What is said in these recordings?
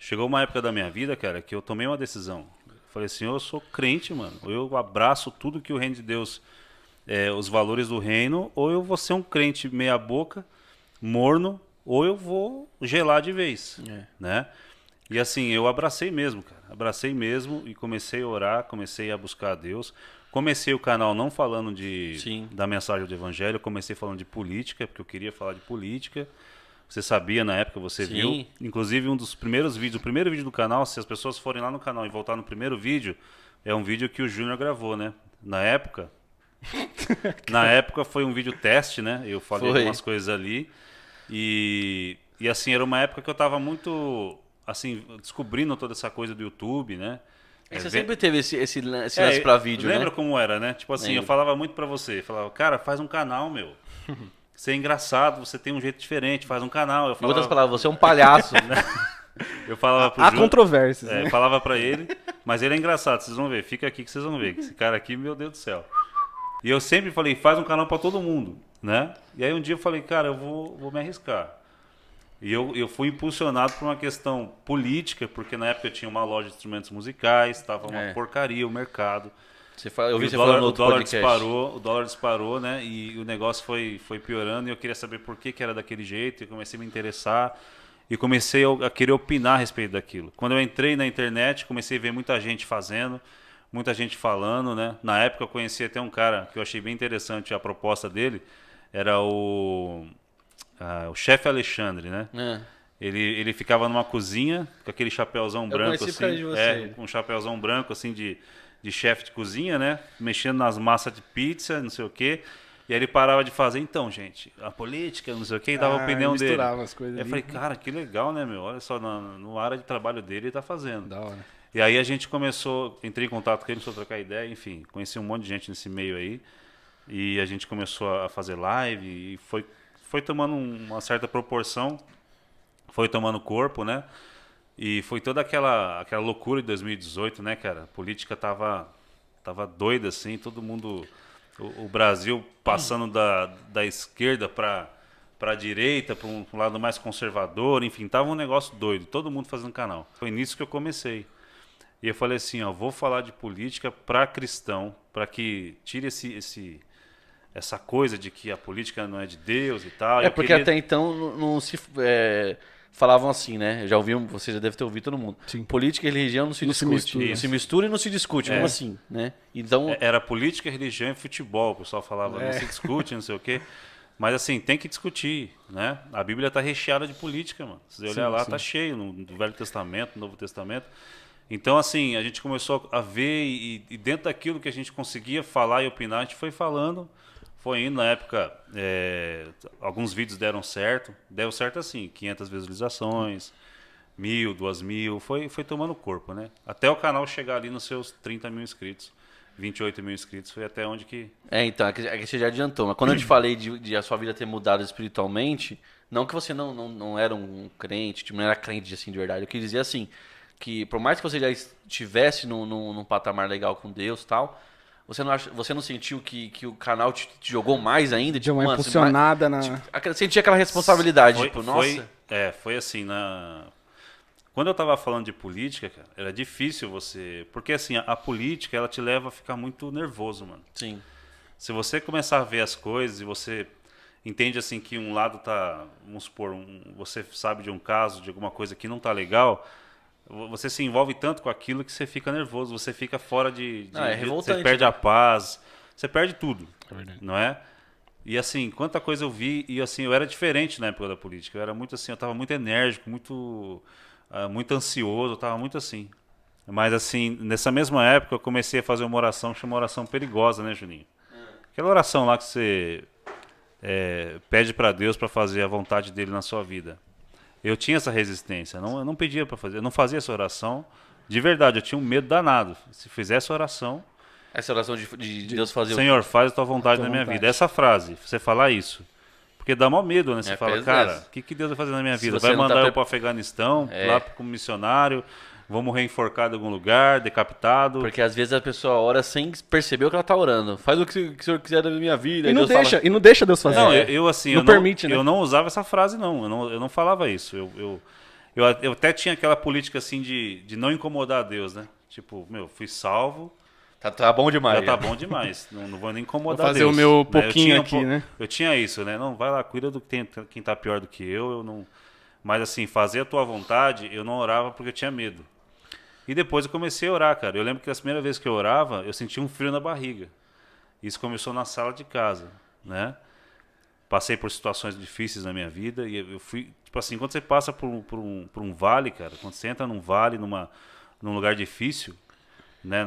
chegou uma época da minha vida, cara, que eu tomei uma decisão. Falei assim, eu sou crente, mano. Eu abraço tudo que o reino de Deus, os valores do reino, ou eu vou ser um crente meia boca, morno, ou eu vou gelar de vez, né? E assim, eu abracei mesmo, cara. Abracei mesmo e comecei a orar, comecei a buscar a Deus. Comecei o canal não falando da mensagem do evangelho, comecei falando de política, porque eu queria falar de política. Você sabia na época, você viu. Inclusive, um dos primeiros vídeos, o primeiro vídeo do canal, se as pessoas forem lá no canal e voltar no primeiro vídeo, é um vídeo que o Júnior gravou, né? Na época foi um vídeo teste, né? Eu falei algumas coisas ali. E assim, era uma época que eu tava muito, assim, descobrindo toda essa coisa do YouTube, né? Você sempre teve esse lance pra vídeo, lembra como era, né? Tipo assim, eu falava muito pra você. Falava, cara, faz um canal, meu. Você é engraçado, você tem um jeito diferente, faz um canal. Eu falava, em outras palavras, você é um palhaço. Eu falava pro Há Júnior, controvérsias, né? falava pra ele, mas ele é engraçado, vocês vão ver. Fica aqui que vocês vão ver. Esse cara aqui, meu Deus do céu. E eu sempre falei, faz um canal pra todo mundo, né? E aí um dia eu falei, cara, eu vou me arriscar. E eu fui impulsionado por uma questão política, porque na época eu tinha uma loja de instrumentos musicais, estava uma porcaria o mercado. Eu vi você falando no outro podcast. O dólar disparou, né? E o negócio foi piorando e eu queria saber por que era daquele jeito. E comecei a me interessar e comecei a querer opinar a respeito daquilo. Quando eu entrei na internet, comecei a ver muita gente fazendo, muita gente falando, né? Na época eu conheci até um cara que eu achei bem interessante a proposta dele. Era o chefe Alexandre, né? Ele ficava numa cozinha com aquele chapéuzão branco assim, um chapéuzão branco assim de chefe de cozinha, né? Mexendo nas massas de pizza, não sei o quê. E aí ele parava de fazer, então, gente, a política, não sei o quê, e dava a opinião dele. As coisas Eu falei, cara, que legal, né, meu? Olha só, no área de trabalho dele ele tá fazendo. Da hora. E aí a gente entrei em contato com ele, começou a trocar ideia, enfim, conheci um monte de gente nesse meio aí. E a gente começou a fazer live e foi tomando uma certa proporção, foi tomando corpo, né? E foi toda aquela loucura de 2018, né, cara? A política tava doida, assim, todo mundo... O Brasil passando da esquerda para a direita, para um lado mais conservador, enfim, tava um negócio doido, todo mundo fazendo canal. Foi nisso que eu comecei. E eu falei assim, ó, vou falar de política para cristão, para que tire essa coisa de que a política não é de Deus e tal. Porque até então não se... falavam assim, né? Já ouviam, você já deve ter ouvido todo mundo. Sim. Política e religião não se discute. Não se mistura e não se discute, como assim, né? Então... Era política, religião e futebol, o pessoal falava, não se discute, não sei o quê. Mas assim, tem que discutir, né? A Bíblia está recheada de política, mano. Se você olhar lá, tá cheio, no Velho Testamento, no Novo Testamento. Então, assim, a gente começou a ver e dentro daquilo que a gente conseguia falar e opinar, a gente foi falando. Foi indo, na época, alguns vídeos deram certo. Deu certo assim, 500 visualizações, 1.000, 2.000, foi tomando corpo, né? Até o canal chegar ali nos seus 30 mil inscritos, 28 mil inscritos, foi até onde que... Então, é que você já adiantou. Mas quando eu te falei de a sua vida ter mudado espiritualmente, não que você não era um crente, tipo, não era crente assim de verdade. Eu queria dizer assim, que por mais que você já estivesse num patamar legal com Deus e tal... Você não sentiu que o canal te jogou mais ainda? Deu uma impulsionada na... Sentia aquela responsabilidade, nossa... Foi assim, quando eu tava falando de política, cara, era difícil você... Porque assim, a política, ela te leva a ficar muito nervoso, mano. Sim. Se você começar a ver as coisas e você entende assim que um lado tá... Vamos supor, você sabe de um caso, de alguma coisa que não tá legal... Você se envolve tanto com aquilo que você fica nervoso, você fica fora revoltante, você perde a paz, você perde tudo, verdade. Não é? E assim, quanta coisa eu vi, e assim, eu era diferente na época da política, eu era muito assim, eu estava muito enérgico, muito ansioso, eu estava muito assim. Mas assim, nessa mesma época eu comecei a fazer uma oração que chama oração perigosa, né, Juninho? Aquela oração lá que você pede para Deus para fazer a vontade dele na sua vida. Eu tinha essa resistência, eu não pedia para fazer, eu não fazia essa oração. De verdade, eu tinha um medo danado. Se fizesse a oração... Essa oração de Deus fazer Senhor, faz a tua vontade na minha vida. Essa frase, você falar isso. Porque dá mó medo, né? Você fala, cara, o que Deus vai fazer na minha vida? Vai mandar eu para o Afeganistão, lá como missionário... Vou morrer enforcado em algum lugar, decapitado. Porque às vezes a pessoa ora sem perceber o que ela está orando. Faz o que o Senhor quiser da minha vida. E não deixa Deus fazer. Não, eu assim, não permite, eu não usava essa frase, não. Eu não falava isso. Eu até tinha aquela política assim de não incomodar a Deus, né? Tipo, meu, fui salvo, Tá bom demais. já tá bom demais. Não vou nem incomodar Vou fazer Deus. o meu né? pouquinho Eu tinha aqui, né? Eu tinha isso, né? Não, vai lá, cuida do quem tá pior do que eu não... Mas assim, fazer a tua vontade, eu não orava porque eu tinha medo. E depois eu comecei a orar, cara. Eu lembro que a primeira vez que eu orava, eu sentia um frio na barriga. Isso começou na sala de casa, né? Passei por situações difíceis na minha vida e eu fui, tipo assim, quando você passa por um vale, cara, quando você entra num vale, num lugar difícil, né?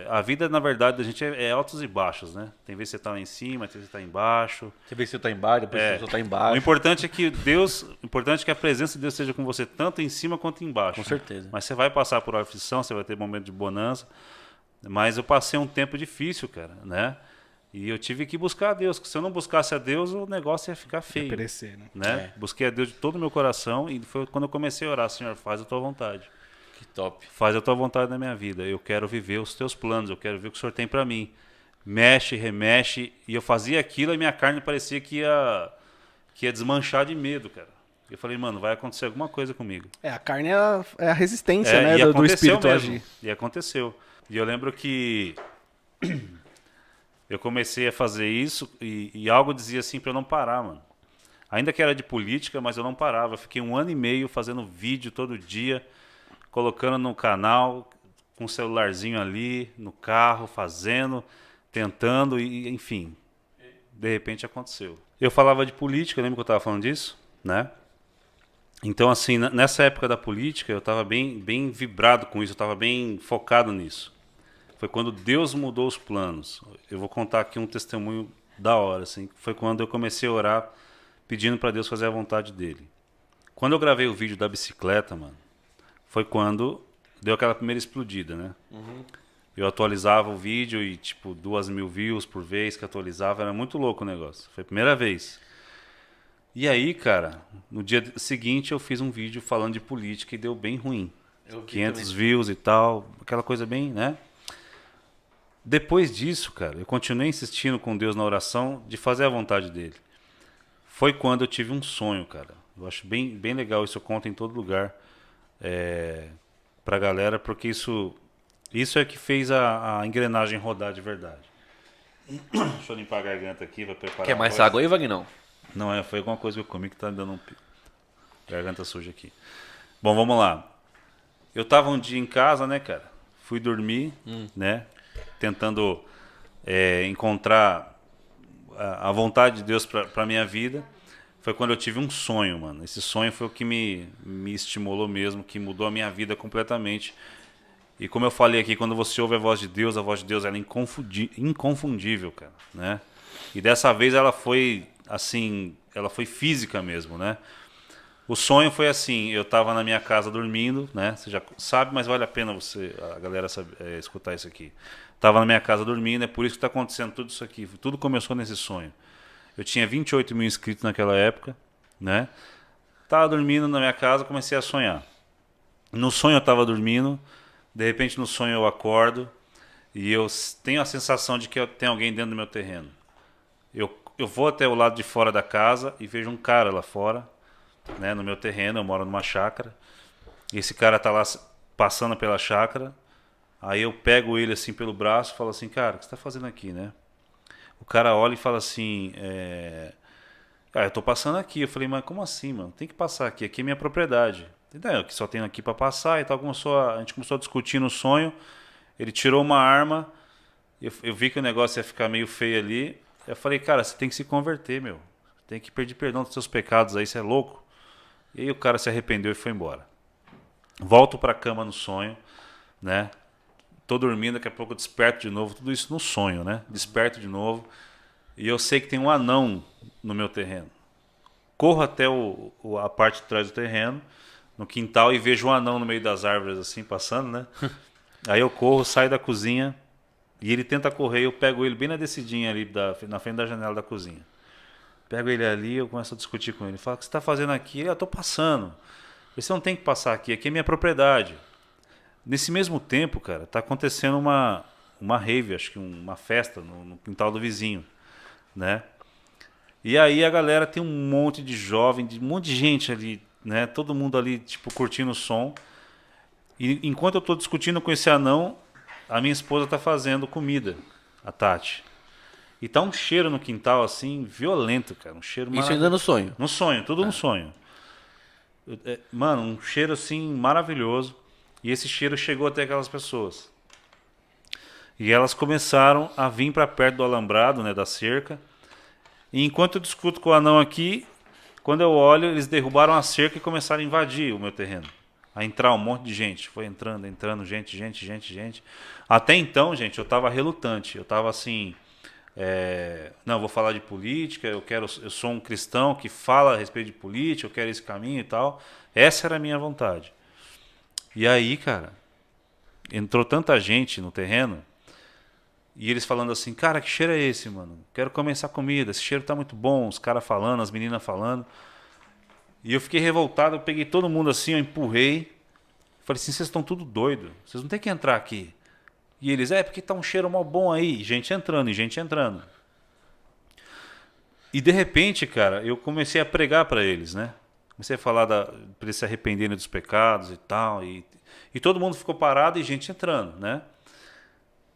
A vida, na verdade, da gente é altos e baixos, né? Tem vezes que você tá lá em cima, tem vezes que você tá embaixo. Você vê se você tá embaixo, depois você tá O embaixo. importante é que o importante é que a presença de Deus esteja com você tanto em cima quanto embaixo. Com certeza. Mas você vai passar por aflição, você vai ter momento de bonança. Mas eu passei um tempo difícil, cara, né? E eu tive que buscar a Deus. Porque se eu não buscasse a Deus, o negócio ia ficar feio. Ia perecer, né? Né? Busquei a Deus de todo o meu coração e foi quando eu comecei a orar, Senhor, faz a tua vontade. Que top. Faz a tua vontade na minha vida. Eu quero viver os teus planos, eu quero ver o que o Senhor tem para mim. Mexe, remexe. E eu fazia aquilo e minha carne parecia que ia desmanchar de medo, cara. Eu falei, mano, vai acontecer alguma coisa comigo. A carne é a resistência, né? E Do aconteceu espírito mesmo. agir. E aconteceu. E eu lembro que eu comecei a fazer isso e algo dizia assim para eu não parar, mano. Ainda que era de política, mas eu não parava. Eu fiquei 1 ano e meio fazendo vídeo todo dia, colocando no canal, com o celularzinho ali, no carro, fazendo, tentando e enfim. De repente aconteceu. Eu falava de política, lembra que eu estava falando disso, né? Então, assim, nessa época da política, eu estava bem vibrado com isso, eu estava bem focado nisso. Foi quando Deus mudou os planos. Eu vou contar aqui um testemunho da hora, assim. Foi quando eu comecei a orar, pedindo para Deus fazer a vontade dele. Quando eu gravei o vídeo da bicicleta, mano, foi quando deu aquela primeira explodida, né? Uhum. Eu atualizava o vídeo e, tipo, 2.000 views por vez que atualizava. Era muito louco o negócio. Foi a primeira vez. E aí, cara, no dia seguinte eu fiz um vídeo falando de política e deu bem ruim. 500 views e tal, aquela coisa bem, né? Depois disso, cara, eu continuei insistindo com Deus na oração de fazer a vontade dele. Foi quando eu tive um sonho, cara. Eu acho bem legal, isso eu conto em todo lugar pra galera, porque isso é que fez a engrenagem rodar de verdade. Deixa eu limpar a garganta aqui pra preparar. Quer mais água aí, Vagnão? Não, foi alguma coisa que eu comi que tá me dando garganta suja aqui. Bom, vamos lá. Eu tava um dia em casa, né, cara? Fui dormir, né? Tentando encontrar a vontade de Deus pra minha vida. Foi quando eu tive um sonho, mano. Esse sonho foi o que me estimulou mesmo, que mudou a minha vida completamente. E como eu falei aqui, quando você ouve a voz de Deus ela é inconfundível, cara, né? E dessa vez ela foi assim, ela foi física mesmo, né? O sonho foi assim, eu estava na minha casa dormindo, né? Você já sabe, mas vale a pena a galera escutar isso aqui. Estava na minha casa dormindo, é por isso que está acontecendo tudo isso aqui. Tudo começou nesse sonho. Eu tinha 28 mil inscritos naquela época, né? Estava dormindo na minha casa, comecei a sonhar. No sonho eu estava dormindo, de repente no sonho eu acordo e eu tenho a sensação de que tem alguém dentro do meu terreno. Eu vou até o lado de fora da casa e vejo um cara lá fora, né, no meu terreno. Eu moro numa chácara. E esse cara tá lá passando pela chácara. Aí eu pego ele assim pelo braço e falo assim, cara, o que você tá fazendo aqui, né? O cara olha e fala assim, eu tô passando aqui. Eu falei, mas como assim, mano? Tem que passar aqui, aqui é minha propriedade. Eu que só tenho aqui para passar e tal. A gente começou a discutir no sonho. Ele tirou uma arma. Eu vi que o negócio ia ficar meio feio ali. Eu falei, cara, você tem que se converter, meu. Tem que pedir perdão dos seus pecados aí, você é louco. E aí o cara se arrependeu e foi embora. Volto pra cama no sonho, né? Tô dormindo, daqui a pouco eu desperto de novo. Tudo isso no sonho, né? Desperto de novo. E eu sei que tem um anão no meu terreno. Corro até a parte de trás do terreno, no quintal, e vejo um anão no meio das árvores, assim, passando, né? Aí eu corro, saio da cozinha, e ele tenta correr, eu pego ele bem na descidinha ali, na frente da janela da cozinha. Pego ele ali, eu começo a discutir com ele. Fala, o que você está fazendo aqui? Eu estou passando. Você não tem que passar aqui é minha propriedade. Nesse mesmo tempo, cara, tá acontecendo uma rave, acho que uma festa no quintal do vizinho, né? E aí a galera tem um monte de jovem, um monte de gente ali né? Todo mundo ali, tipo, curtindo o som. E enquanto eu tô discutindo com esse anão, a minha esposa tá fazendo comida, a Tati. E tá um cheiro no quintal, assim, violento, cara. Um cheiro Isso ainda no sonho. no sonho, tudo no sonho. Mano, um cheiro, assim, maravilhoso. E esse cheiro chegou até aquelas pessoas. E elas começaram a vir para perto do alambrado, né, da cerca. E enquanto eu discuto com o anão aqui, quando eu olho, eles derrubaram a cerca e começaram a invadir o meu terreno. A entrar um monte de gente. Foi entrando, gente. Até então, gente, eu tava relutante. Eu tava assim... não, eu vou falar de política, eu sou um cristão que fala a respeito de política, eu quero esse caminho e tal. Essa era a minha vontade. E aí, cara, entrou tanta gente no terreno, e eles falando assim, cara, que cheiro é esse, mano? Quero comer essa comida, esse cheiro tá muito bom, os caras falando, as meninas falando. E eu fiquei revoltado, eu peguei todo mundo assim, eu empurrei. Falei assim, vocês estão tudo doido, vocês não tem que entrar aqui. E eles, porque tá um cheiro mal bom aí. E gente entrando, e gente entrando. E de repente, cara, eu comecei a pregar para eles, né? Comecei a falar para eles se arrependerem dos pecados e tal. E todo mundo ficou parado e gente entrando, né?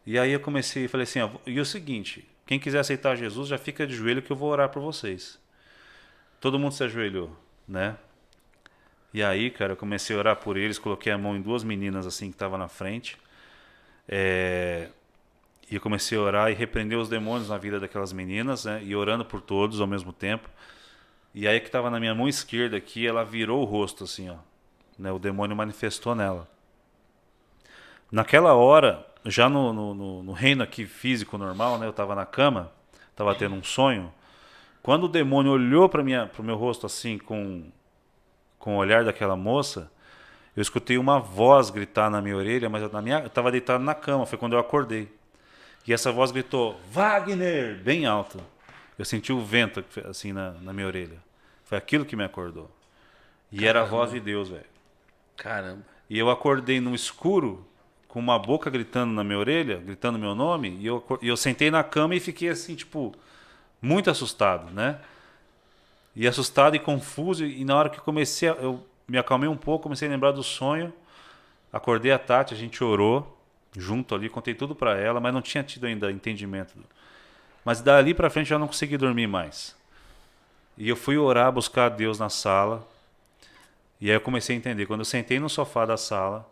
E aí eu falei assim, e o seguinte, quem quiser aceitar Jesus já fica de joelho que eu vou orar por vocês. Todo mundo se ajoelhou, né? E aí, cara, eu comecei a orar por eles, coloquei a mão em 2 meninas assim que estavam na frente. E eu comecei a orar e repreender os demônios na vida daquelas meninas, né? E orando por todos ao mesmo tempo. E aí que estava na minha mão esquerda aqui, ela virou o rosto assim, ó, né? O demônio manifestou nela. Naquela hora, já no reino aqui físico normal, né? Eu estava na cama, estava tendo um sonho. Quando o demônio olhou para o meu rosto assim, com o olhar daquela moça, eu escutei uma voz gritar na minha orelha, mas eu estava deitado na cama, foi quando eu acordei. E essa voz gritou, Wagner, bem alto. Eu senti o vento assim na minha orelha. Foi aquilo que me acordou. E era a voz de Deus, velho. Caramba. E eu acordei no escuro, com uma boca gritando na minha orelha, gritando meu nome, e eu sentei na cama e fiquei assim, tipo, muito assustado, né? E assustado e confuso, e na hora que eu me acalmei um pouco, comecei a lembrar do sonho, acordei a Tati, a gente orou junto ali, contei tudo pra ela, mas não tinha tido ainda entendimento. Mas dali pra frente eu já não consegui dormir mais. E eu fui orar, buscar a Deus na sala, e aí eu comecei a entender. Quando eu sentei no sofá da sala,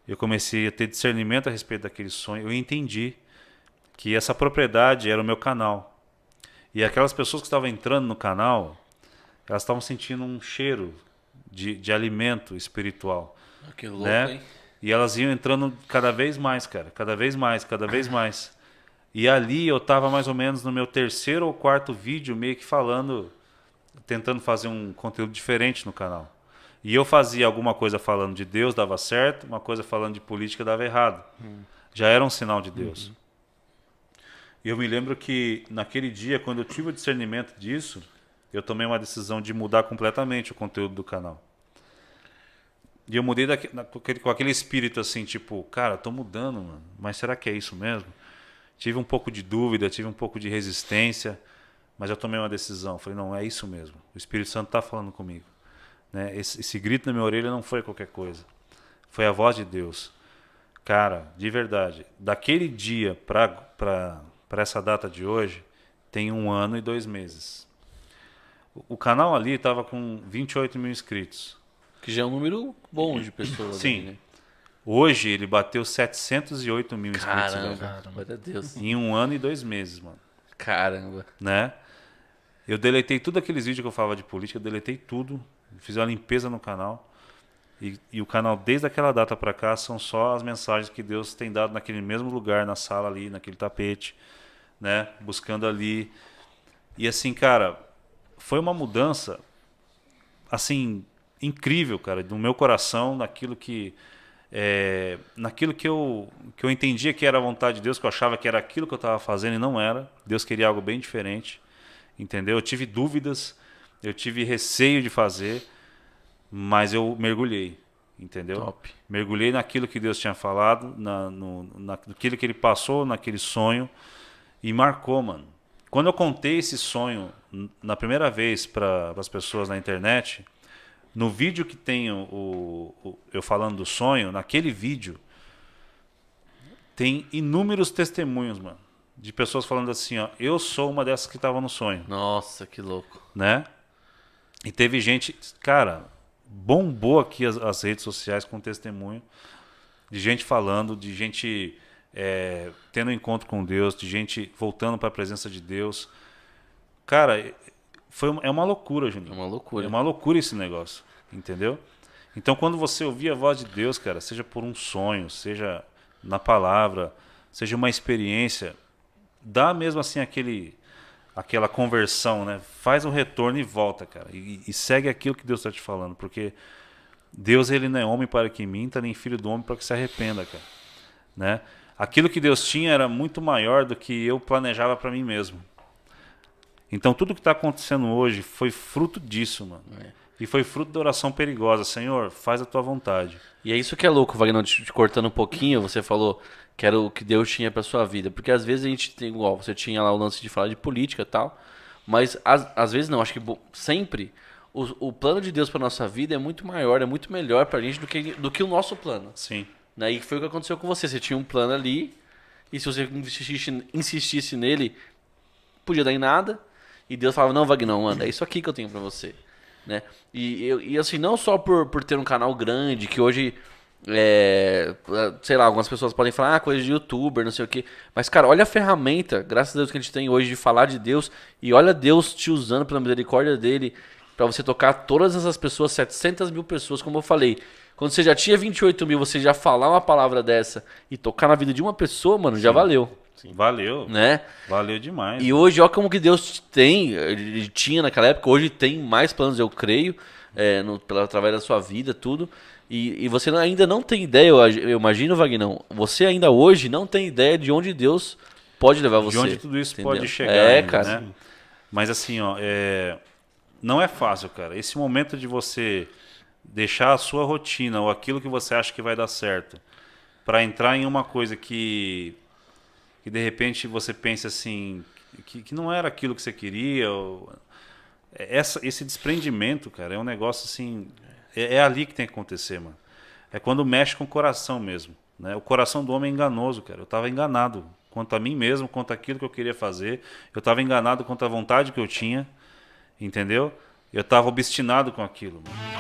eu comecei a ter discernimento a respeito daquele sonho, eu entendi que essa propriedade era o meu canal. E aquelas pessoas que estavam entrando no canal, elas estavam sentindo um cheiro de alimento espiritual. Que louco, né? hein? E elas iam entrando cada vez mais, cara. Cada vez mais. E ali eu estava mais ou menos no meu 3º ou 4º vídeo, meio que falando, tentando fazer um conteúdo diferente no canal. E eu fazia alguma coisa falando de Deus, dava certo, uma coisa falando de política, dava errado. Já era um sinal de Deus. E eu me lembro que naquele dia, quando eu tive o discernimento disso, eu tomei uma decisão de mudar completamente o conteúdo do canal. E eu mudei com aquele espírito assim, tipo, cara, eu tô mudando, mano, mas será que é isso mesmo? Tive um pouco de dúvida, tive um pouco de resistência, mas eu tomei uma decisão. Falei, não, é isso mesmo. O Espírito Santo está falando comigo. Né? Esse grito na minha orelha não foi qualquer coisa. Foi a voz de Deus. Cara, de verdade, daquele dia para essa data de hoje, tem 1 ano e 2 meses. O canal ali estava com 28 mil inscritos. Que já é um número bom de pessoas. Sim. Ali, né? Hoje ele bateu 708 mil inscritos. Caramba, meu Deus. Em 1 ano e 2 meses, mano. Caramba. Né? Eu deletei tudo aqueles vídeos que eu falava de política, eu deletei tudo. Fiz uma limpeza no canal. E o canal, desde aquela data pra cá, são só as mensagens que Deus tem dado naquele mesmo lugar, na sala ali, naquele tapete, né? Buscando ali. E assim, cara, foi uma mudança, assim, incrível, cara, do meu coração, naquilo que eu entendia que era a vontade de Deus, que eu achava que era aquilo que eu estava fazendo e não era. Deus queria algo bem diferente, entendeu? Eu tive dúvidas, eu tive receio de fazer, mas eu mergulhei, entendeu? Top. Mergulhei naquilo que Deus tinha falado, naquilo que Ele passou, naquele sonho, e marcou, mano. Quando eu contei esse sonho na primeira vez para as pessoas na internet, No vídeo que tem eu falando do sonho, naquele vídeo, tem inúmeros testemunhos, mano. De pessoas falando assim, ó, eu sou uma dessas que estava no sonho. Nossa, que louco. Né? E teve gente, cara, bombou aqui as redes sociais com testemunho de gente falando, de gente tendo encontro com Deus, de gente voltando para a presença de Deus. Cara, é uma loucura, Juninho. É uma loucura. É uma loucura esse negócio, entendeu? Então, quando você ouvir a voz de Deus, cara, seja por um sonho, seja na palavra, seja uma experiência, dá mesmo assim aquela conversão, né? Faz um retorno e volta, cara. E segue aquilo que Deus está te falando, porque Deus, ele não é homem para que minta, nem filho do homem para que se arrependa, cara. Né? Aquilo que Deus tinha era muito maior do que eu planejava para mim mesmo. Então tudo que está acontecendo hoje foi fruto disso, mano. E foi fruto da oração perigosa. Senhor, faz a tua vontade. E é isso que é louco, Wagner, te cortando um pouquinho, você falou que era o que Deus tinha para sua vida. Porque às vezes a gente tem, igual, você tinha lá o lance de falar de política e tal, mas às vezes não, acho que sempre o plano de Deus para nossa vida é muito maior, é muito melhor pra gente do que o nosso plano. Sim. Né? E foi o que aconteceu com você. Você tinha um plano ali, e se você insistisse nele, podia dar em nada. E Deus falava, não, Wagner, mano, é isso aqui que eu tenho pra você. Né? E assim, não só por ter um canal grande, que hoje, sei lá, algumas pessoas podem falar, coisa de youtuber, não sei o quê. Mas, cara, olha a ferramenta, graças a Deus, que a gente tem hoje de falar de Deus. E olha Deus te usando pela misericórdia dele pra você tocar todas essas pessoas, 700 mil pessoas, como eu falei. Quando você já tinha 28 mil, você já falar uma palavra dessa e tocar na vida de uma pessoa, mano, já valeu. Sim. Valeu. Né? Valeu demais. E hoje, olha como que Deus tem, ele tinha naquela época, hoje tem mais planos, eu creio, através da sua vida, tudo. E você ainda não tem ideia, eu imagino, Vagnão, você ainda hoje não tem ideia de onde Deus pode levar você. De onde tudo isso entendeu? pode chegar ainda, cara. Né? Mas assim, ó, não é fácil, cara. Esse momento de você deixar a sua rotina ou aquilo que você acha que vai dar certo para entrar em uma coisa que de repente você pensa assim que não era aquilo que você queria, esse desprendimento, cara, é um negócio assim, é ali que tem que acontecer, mano. É quando mexe com o coração mesmo, né? O coração do homem é enganoso, cara. Eu estava enganado quanto a mim mesmo, quanto aquilo que eu queria fazer. Eu estava enganado quanto a vontade que eu tinha, entendeu? Eu estava obstinado com aquilo, mano.